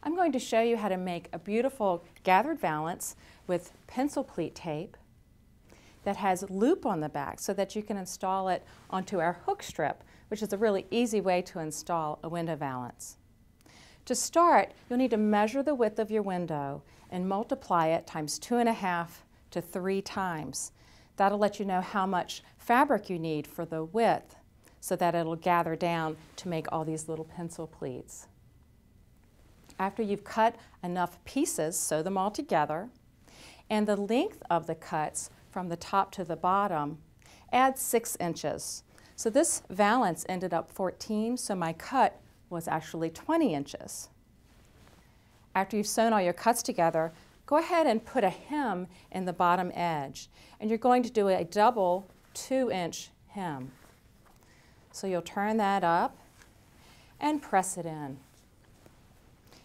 I'm going to show you how to make a beautiful gathered valance with pencil pleat tape that has loop on the back so that you can install it onto our hook strip, which is a really easy way to install a window valance. To start, you'll need to measure the width of your window and multiply it times 2.5 to 3 times. That'll let you know how much fabric you need for the width so that it'll gather down to make all these little pencil pleats. After you've cut enough pieces, sew them all together, and the length of the cuts from the top to the bottom, add 6 inches. So this valance ended up 14, so my cut was actually 20 inches. After you've sewn all your cuts together, go ahead and put a hem in the bottom edge, and you're going to do a double 2-inch hem. So you'll turn that up and press it in.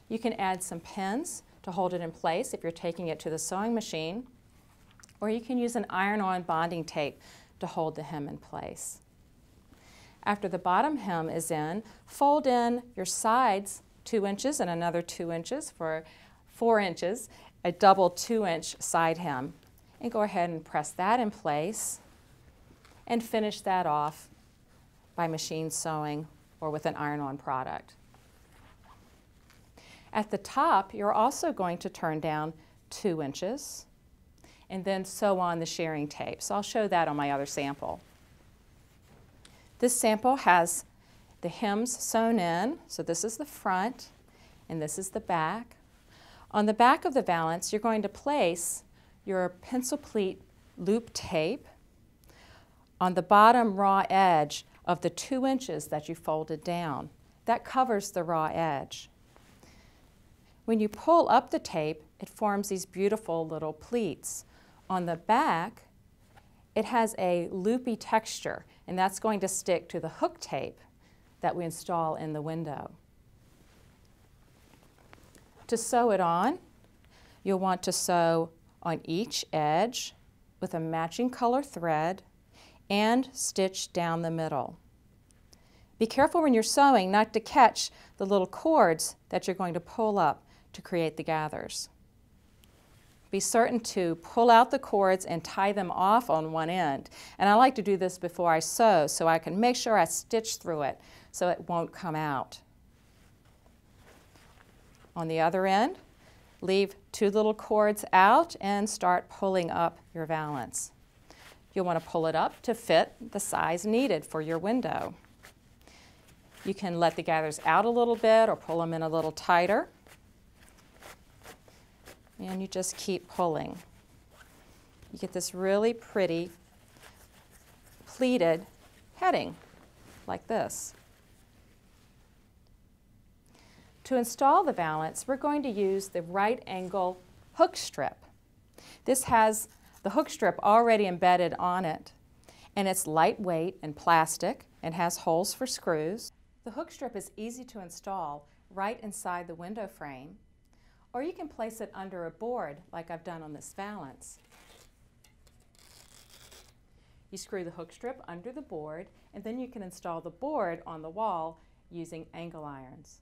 You can add some pins to hold it in place if you're taking it to the sewing machine, or you can use an iron-on bonding tape to hold the hem in place. After the bottom hem is in, fold in your sides 2 inches and another 2 inches for 4 inches, a double 2-inch side hem, and go ahead and press that in place and finish that off by machine sewing or with an iron-on product. At the top, you're also going to turn down 2 inches and then sew on the shirring tape. So I'll show that on my other sample. This sample has the hems sewn in, so this is the front and this is the back. On the back of the valance, you're going to place your pencil pleat loop tape on the bottom raw edge of the 2 inches that you folded down. That covers the raw edge. When you pull up the tape, it forms these beautiful little pleats. On the back, it has a loopy texture, and that's going to stick to the hook tape that we install in the window. To sew it on, you'll want to sew on each edge with a matching color thread and stitch down the middle. Be careful when you're sewing not to catch the little cords that you're going to pull up to create the gathers. Be certain to pull out the cords and tie them off on one end. And I like to do this before I sew so I can make sure I stitch through it so it won't come out. On the other end, leave 2 little cords out and start pulling up your valance. You'll want to pull it up to fit the size needed for your window. You can let the gathers out a little bit or pull them in a little tighter. And you just keep pulling. You get this really pretty pleated heading like this. To install the valance, we're going to use the right angle hook strip. This has the hook strip already embedded on it, and it's lightweight and plastic and has holes for screws. The hook strip is easy to install right inside the window frame, or you can place it under a board like I've done on this valance. You screw the hook strip under the board, and then you can install the board on the wall using angle irons.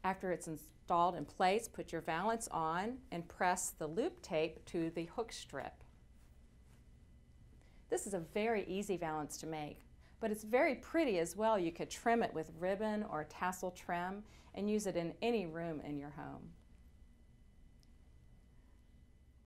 After it's installed in place, put your valance on and press the loop tape to the hook strip. This is a very easy valance to make, but it's very pretty as well. You could trim it with ribbon or tassel trim and use it in any room in your home.